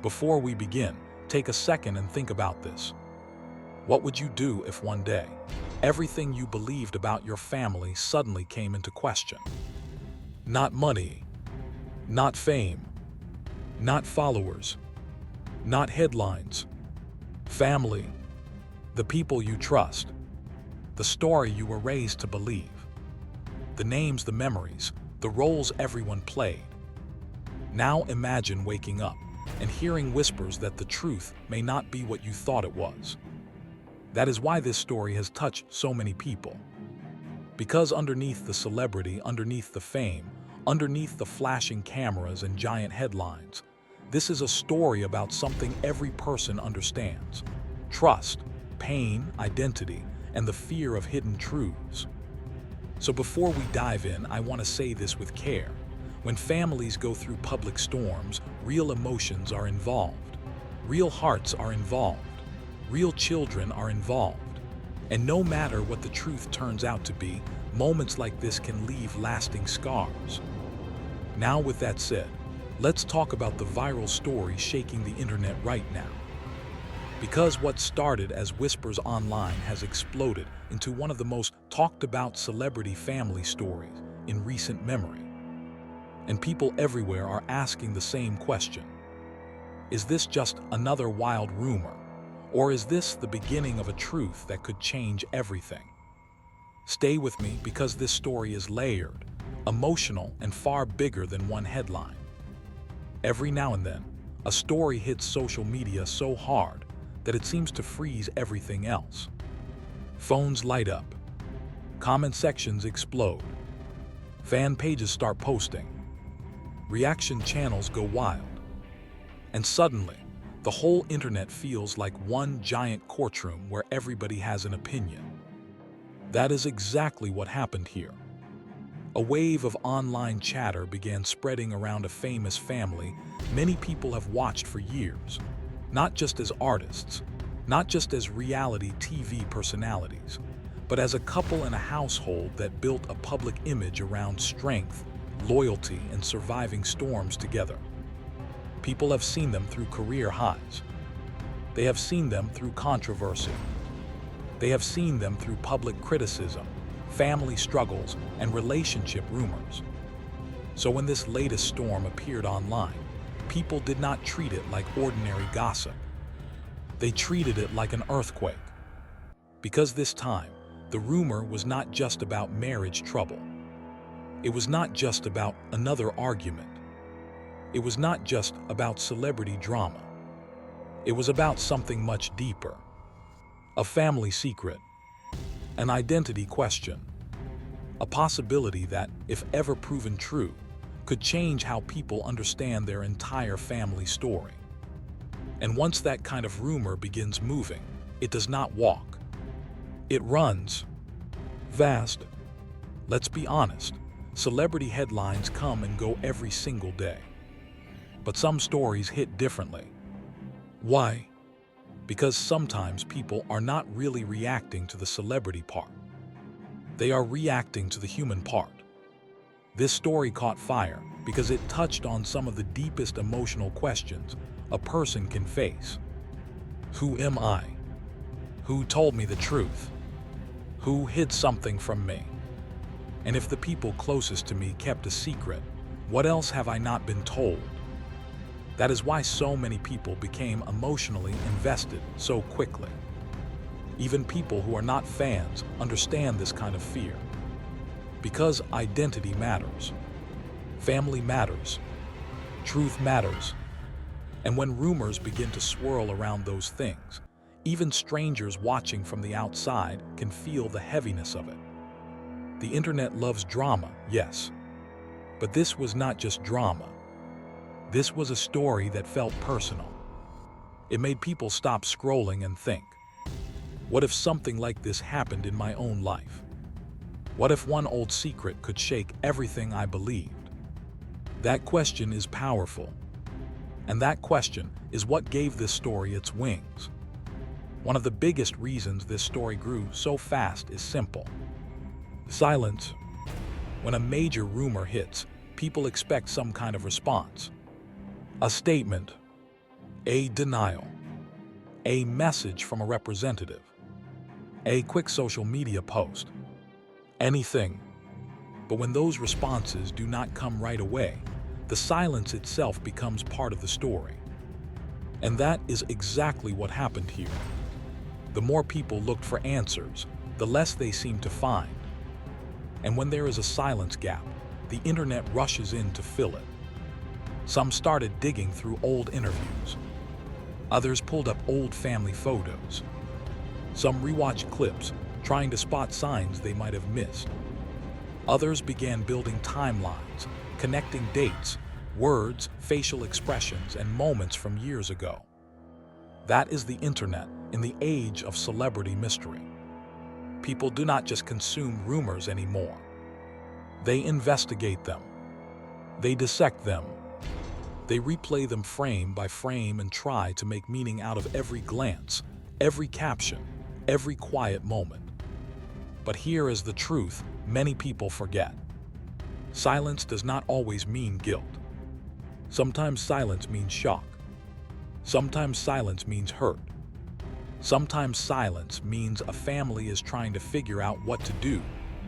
Before we begin, take a second and think about this. What would you do if one day, everything you believed about your family suddenly came into question? Not money, not fame, not followers, not headlines. Family, the people you trust, the story you were raised to believe, the names, the memories, the roles everyone played. Now imagine waking up and hearing whispers that the truth may not be what you thought it was. That is why this story has touched so many people. Because underneath the celebrity, underneath the fame, underneath the flashing cameras and giant headlines, this is a story about something every person understands: trust, pain, identity, and the fear of hidden truths. So before we dive in, I want to say this with care. When families go through public storms, real emotions are involved. Real hearts are involved. Real children are involved. And no matter what the truth turns out to be, moments like this can leave lasting scars. Now, with that said, let's talk about the viral story shaking the internet right now. Because what started as whispers online has exploded into one of the most talked about celebrity family stories in recent memory. And people everywhere are asking the same question. Is this just another wild rumor? Or is this the beginning of a truth that could change everything? Stay with me because this story is layered, emotional, and far bigger than one headline. Every now and then, a story hits social media so hard that it seems to freeze everything else. Phones light up. Comment sections explode. Fan pages start posting. Reaction channels go wild. And suddenly, the whole internet feels like one giant courtroom where everybody has an opinion. That is exactly what happened here. A wave of online chatter began spreading around a famous family many people have watched for years, not just as artists, not just as reality TV personalities, but as a couple and a household that built a public image around strength, loyalty, and surviving storms together. People have seen them through career highs. They have seen them through controversy. They have seen them through public criticism, family struggles, and relationship rumors. So when this latest storm appeared online, people did not treat it like ordinary gossip. They treated it like an earthquake. Because this time, the rumor was not just about marriage trouble. It was not just about another argument. It was not just about celebrity drama. It was about something much deeper. A family secret. An identity question. A possibility that, if ever proven true, could change how people understand their entire family story. And once that kind of rumor begins moving, it does not walk. It runs. Vast. Let's be honest, celebrity headlines come and go every single day. But some stories hit differently. Why? Because sometimes people are not really reacting to the celebrity part. They are reacting to the human part. This story caught fire because it touched on some of the deepest emotional questions a person can face. Who am I? Who told me the truth? Who hid something from me? And if the people closest to me kept a secret, what else have I not been told? That is why so many people became emotionally invested so quickly. Even people who are not fans understand this kind of fear. Because identity matters. Family matters. Truth matters. And when rumors begin to swirl around those things, even strangers watching from the outside can feel the heaviness of it. The internet loves drama, yes. But this was not just drama. This was a story that felt personal. It made people stop scrolling and think, what if something like this happened in my own life? What if one old secret could shake everything I believed? That question is powerful. And that question is what gave this story its wings. One of the biggest reasons this story grew so fast is simple. Silence. When a major rumor hits, people expect some kind of response. A statement. A denial, a message from a representative, a quick social media post, anything. But when those responses do not come right away, the silence itself becomes part of the story. And that is exactly what happened here. The more people looked for answers, the less they seemed to find. And when there is a silence gap, the internet rushes in to fill it. Some started digging through old interviews. Others pulled up old family photos. Some rewatched clips, trying to spot signs they might have missed. Others began building timelines, connecting dates, words, facial expressions, and moments from years ago. That is the internet in the age of celebrity mystery. People do not just consume rumors anymore. They investigate them. They dissect them. They replay them frame by frame and try to make meaning out of every glance, every caption, every quiet moment. But here is the truth many people forget. Silence does not always mean guilt. Sometimes silence means shock. Sometimes silence means hurt. Sometimes silence means a family is trying to figure out what to do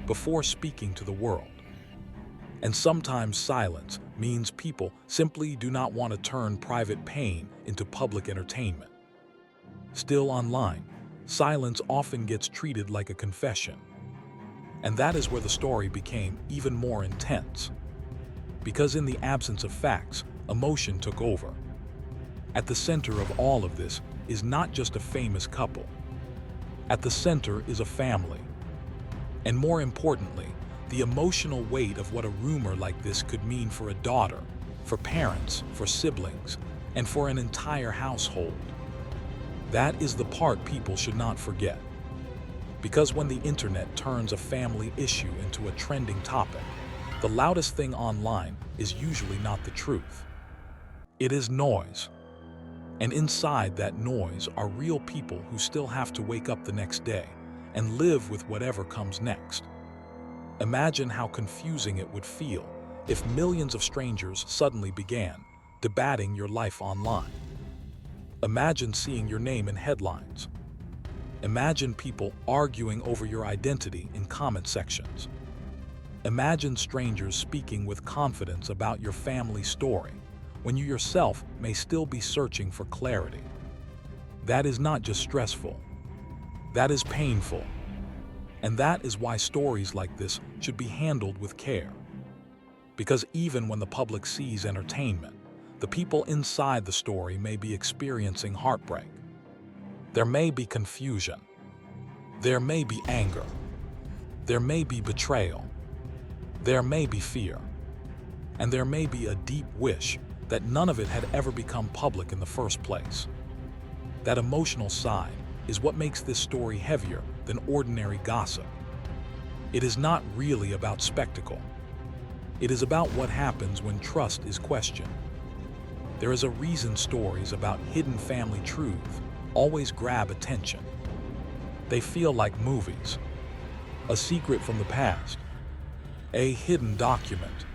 before speaking to the world. And sometimes silence means people simply do not want to turn private pain into public entertainment. Still online, silence often gets treated like a confession. And that is where the story became even more intense. Because in the absence of facts, emotion took over. At the center of all of this is not just a famous couple. At the center is a family. And more importantly, the emotional weight of what a rumor like this could mean for a daughter, for parents, for siblings, and for an entire household. That is the part people should not forget. Because when the internet turns a family issue into a trending topic, the loudest thing online is usually not the truth. It is noise. And inside that noise are real people who still have to wake up the next day and live with whatever comes next. Imagine how confusing it would feel if millions of strangers suddenly began debating your life online. Imagine seeing your name in headlines. Imagine people arguing over your identity in comment sections. Imagine strangers speaking with confidence about your family story when you yourself may still be searching for clarity. That is not just stressful. That is painful. And that is why stories like this should be handled with care. Because even when the public sees entertainment, the people inside the story may be experiencing heartbreak. There may be confusion. There may be anger. There may be betrayal. There may be fear. And there may be a deep wish that none of it had ever become public in the first place. That emotional side is what makes this story heavier than ordinary gossip. It is not really about spectacle. It is about what happens when trust is questioned. There is a reason stories about hidden family truths always grab attention. They feel like movies. A secret from the past. A hidden document.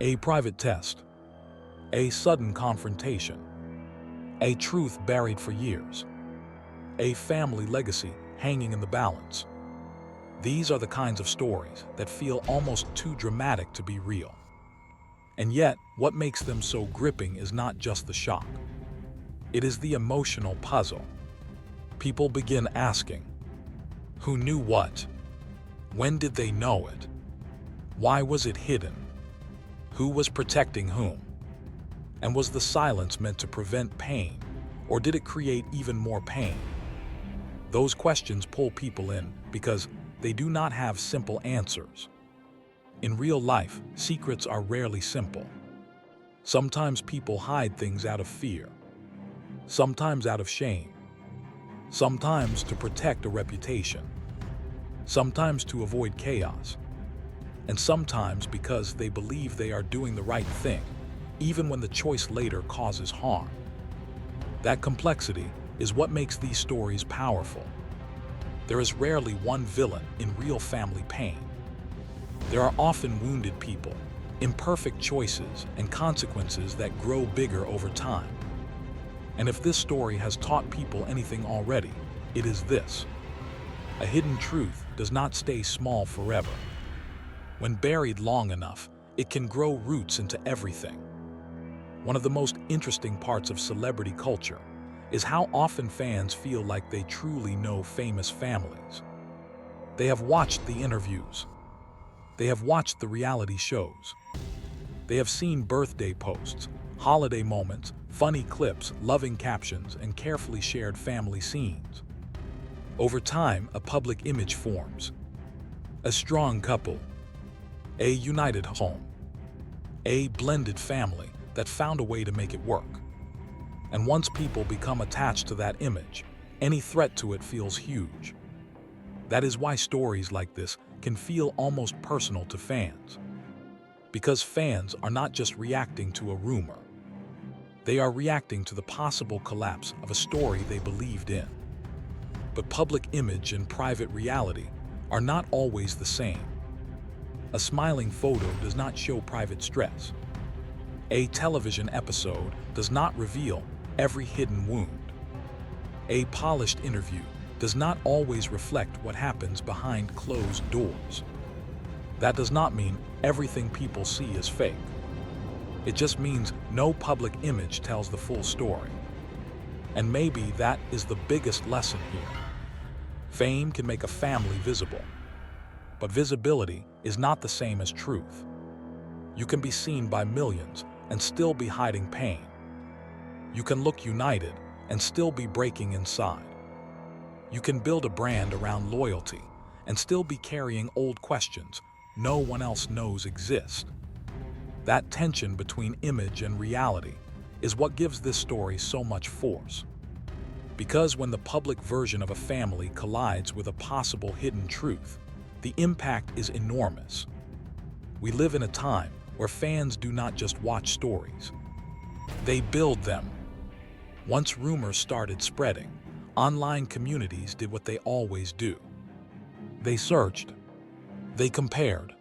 A private test. A sudden confrontation. A truth buried for years. A family legacy hanging in the balance. These are the kinds of stories that feel almost too dramatic to be real. And yet, what makes them so gripping is not just the shock. It is the emotional puzzle. People begin asking, who knew what? When did they know it? Why was it hidden? Who was protecting whom? And was the silence meant to prevent pain, or did it create even more pain? Those questions pull people in because they do not have simple answers. In real life, secrets are rarely simple. Sometimes people hide things out of fear. Sometimes out of shame. Sometimes to protect a reputation. Sometimes to avoid chaos. And sometimes because they believe they are doing the right thing, even when the choice later causes harm. That complexity is what makes these stories powerful. There is rarely one villain in real family pain. There are often wounded people, imperfect choices, and consequences that grow bigger over time. And if this story has taught people anything already, it is this: a hidden truth does not stay small forever. When buried long enough, it can grow roots into everything. One of the most interesting parts of celebrity culture is how often fans feel like they truly know famous families. They have watched the interviews. They have watched the reality shows. They have seen birthday posts, holiday moments, funny clips, loving captions, and carefully shared family scenes. Over time, a public image forms. A strong couple. A united home. A blended family that found a way to make it work. And once people become attached to that image, any threat to it feels huge. That is why stories like this can feel almost personal to fans. Because fans are not just reacting to a rumor. They are reacting to the possible collapse of a story they believed in. But public image and private reality are not always the same. A smiling photo does not show private stress. A television episode does not reveal every hidden wound. A polished interview does not always reflect what happens behind closed doors. That does not mean everything people see is fake. It just means no public image tells the full story. And maybe that is the biggest lesson here. Fame can make a family visible, but visibility is not the same as truth. You can be seen by millions and still be hiding pain. You can look united and still be breaking inside. You can build a brand around loyalty and still be carrying old questions no one else knows exist. That tension between image and reality is what gives this story so much force. Because when the public version of a family collides with a possible hidden truth, the impact is enormous. We live in a time where fans do not just watch stories. They build them. Once rumors started spreading, online communities did what they always do. They searched. They compared.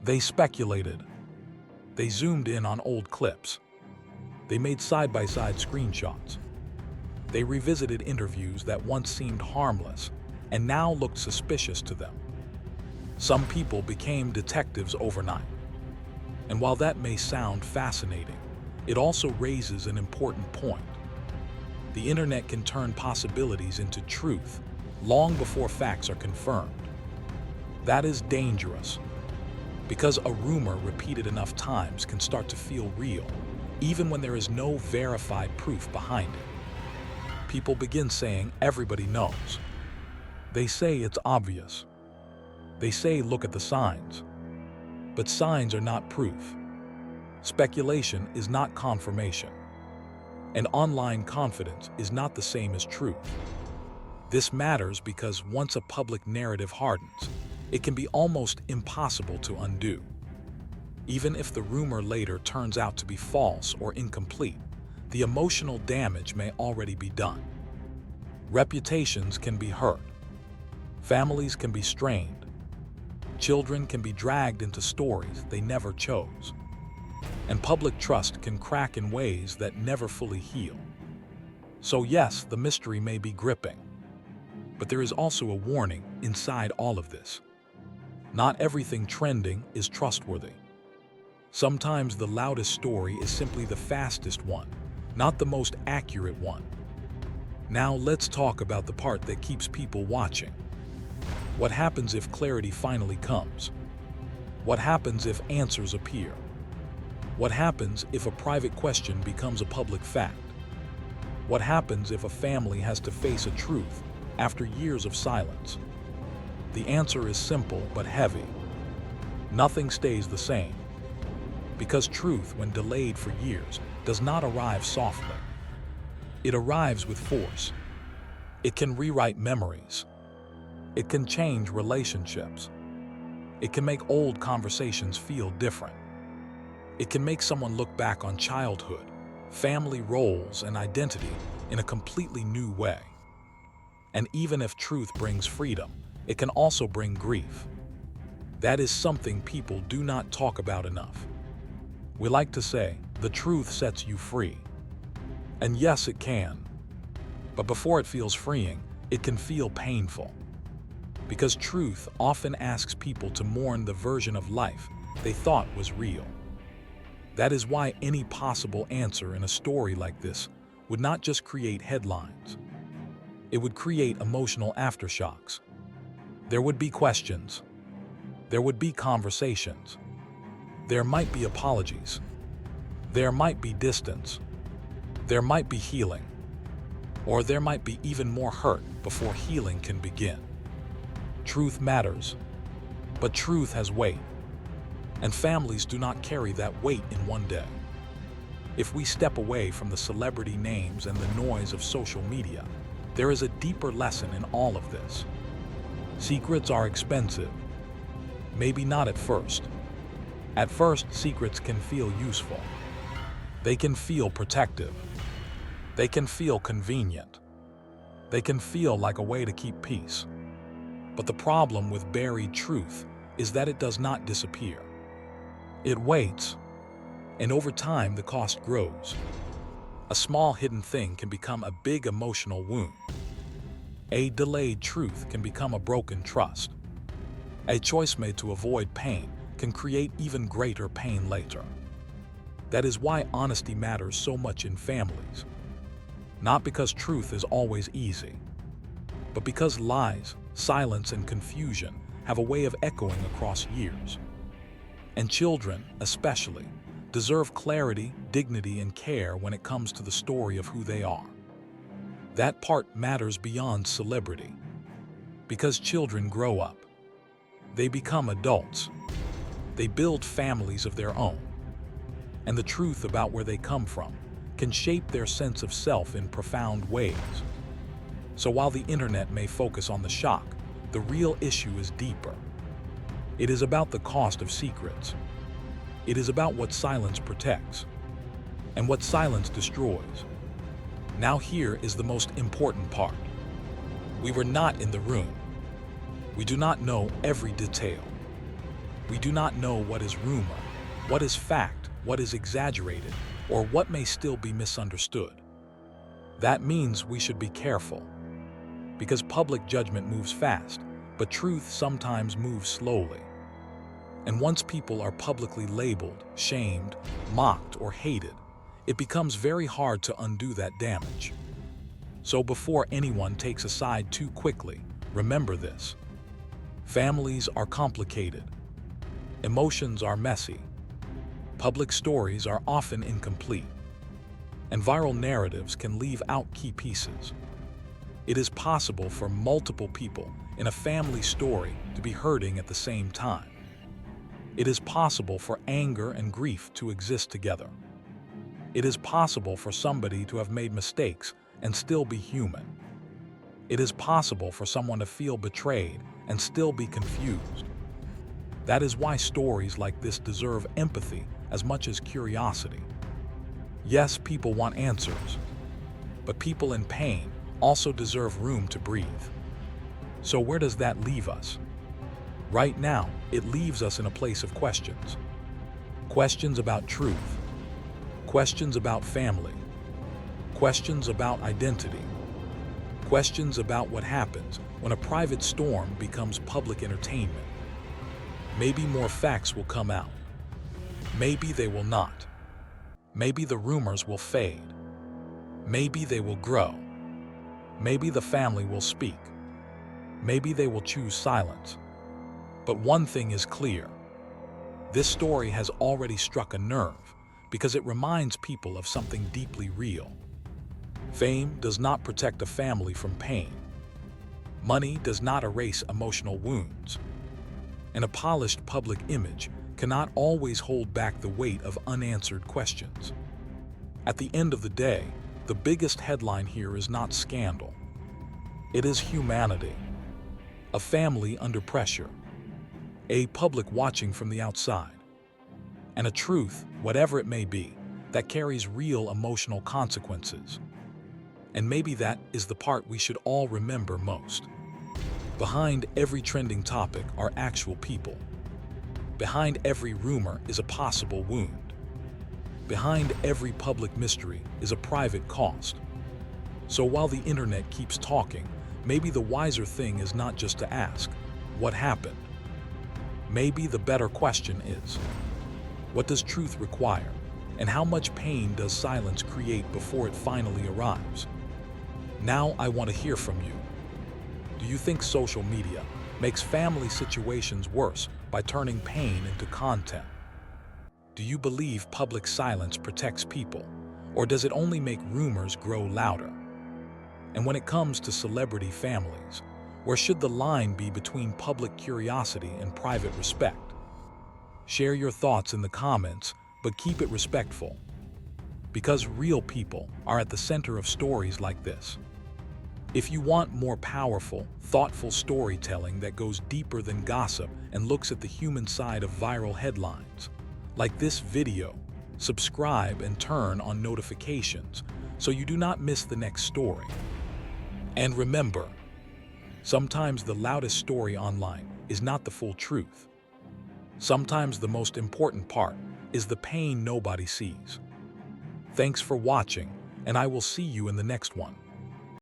They speculated. They zoomed in on old clips. They made side-by-side screenshots. They revisited interviews that once seemed harmless and now looked suspicious to them. Some people became detectives overnight. And while that may sound fascinating, it also raises an important point. The internet can turn possibilities into truth long before facts are confirmed. That is dangerous, because a rumor repeated enough times can start to feel real, even when there is no verified proof behind it. People begin saying everybody knows. They say it's obvious. They say look at the signs. But signs are not proof. Speculation is not confirmation. And online confidence is not the same as truth. This matters because once a public narrative hardens, it can be almost impossible to undo. Even if the rumor later turns out to be false or incomplete, the emotional damage may already be done. Reputations can be hurt. Families can be strained. Children can be dragged into stories they never chose. And public trust can crack in ways that never fully heal. So yes, the mystery may be gripping. But there is also a warning inside all of this. Not everything trending is trustworthy. Sometimes the loudest story is simply the fastest one, not the most accurate one. Now let's talk about the part that keeps people watching. What happens if clarity finally comes? What happens if answers appear? What happens if a private question becomes a public fact? What happens if a family has to face a truth after years of silence? The answer is simple but heavy. Nothing stays the same. Because truth, when delayed for years, does not arrive softly. It arrives with force. It can rewrite memories. It can change relationships. It can make old conversations feel different. It can make someone look back on childhood, family roles, and identity in a completely new way. And even if truth brings freedom, it can also bring grief. That is something people do not talk about enough. We like to say, the truth sets you free. And yes, it can. But before it feels freeing, it can feel painful. Because truth often asks people to mourn the version of life they thought was real. That is why any possible answer in a story like this would not just create headlines. It would create emotional aftershocks. There would be questions. There would be conversations. There might be apologies. There might be distance. There might be healing. Or there might be even more hurt before healing can begin. Truth matters, but truth has weight. And families do not carry that weight in one day. If we step away from the celebrity names and the noise of social media, there is a deeper lesson in all of this. Secrets are expensive. Maybe not at first. At first, secrets can feel useful. They can feel protective. They can feel convenient. They can feel like a way to keep peace. But the problem with buried truth is that it does not disappear. It waits, and over time the cost grows. A small hidden thing can become a big emotional wound. A delayed truth can become a broken trust. A choice made to avoid pain can create even greater pain later. That is why honesty matters so much in families. Not because truth is always easy, but because lies, silence, and confusion have a way of echoing across years. And children, especially, deserve clarity, dignity, and care when it comes to the story of who they are. That part matters beyond celebrity. Because children grow up. They become adults. They build families of their own. And the truth about where they come from can shape their sense of self in profound ways. So while the internet may focus on the shock, the real issue is deeper. It is about the cost of secrets. It is about what silence protects and what silence destroys. Now here is the most important part. We were not in the room. We do not know every detail. We do not know what is rumor, what is fact, what is exaggerated, or what may still be misunderstood. That means we should be careful. Because public judgment moves fast, but truth sometimes moves slowly. And once people are publicly labeled, shamed, mocked, or hated, it becomes very hard to undo that damage. So before anyone takes a side too quickly, remember this. Families are complicated. Emotions are messy. Public stories are often incomplete. And viral narratives can leave out key pieces. It is possible for multiple people in a family story to be hurting at the same time. It is possible for anger and grief to exist together. It is possible for somebody to have made mistakes and still be human. It is possible for someone to feel betrayed and still be confused. That is why stories like this deserve empathy as much as curiosity. Yes, people want answers, but people in pain also deserve room to breathe. So where does that leave us? Right now, it leaves us in a place of questions. Questions about truth. Questions about family. Questions about identity. Questions about what happens when a private storm becomes public entertainment. Maybe more facts will come out. Maybe they will not. Maybe the rumors will fade. Maybe they will grow. Maybe the family will speak. Maybe they will choose silence. But one thing is clear. This story has already struck a nerve because it reminds people of something deeply real. Fame does not protect a family from pain. Money does not erase emotional wounds. And a polished public image cannot always hold back the weight of unanswered questions. At the end of the day, the biggest headline here is not scandal. It is humanity. A family under pressure. A public watching from the outside. And a truth, whatever it may be, that carries real emotional consequences. And maybe that is the part we should all remember most. Behind every trending topic are actual people. Behind every rumor is a possible wound. Behind every public mystery is a private cost. So while the internet keeps talking, maybe the wiser thing is not just to ask, what happened? Maybe the better question is, what does truth require? And how much pain does silence create before it finally arrives? Now I want to hear from you. Do you think social media makes family situations worse by turning pain into content? Do you believe public silence protects people, or does it only make rumors grow louder? And when it comes to celebrity families, where should the line be between public curiosity and private respect? Share your thoughts in the comments, but keep it respectful. Because real people are at the center of stories like this. If you want more powerful, thoughtful storytelling that goes deeper than gossip and looks at the human side of viral headlines, like this video, subscribe and turn on notifications so you do not miss the next story. And remember, sometimes the loudest story online is not the full truth. Sometimes the most important part is the pain nobody sees. Thanks for watching, and I will see you in the next one.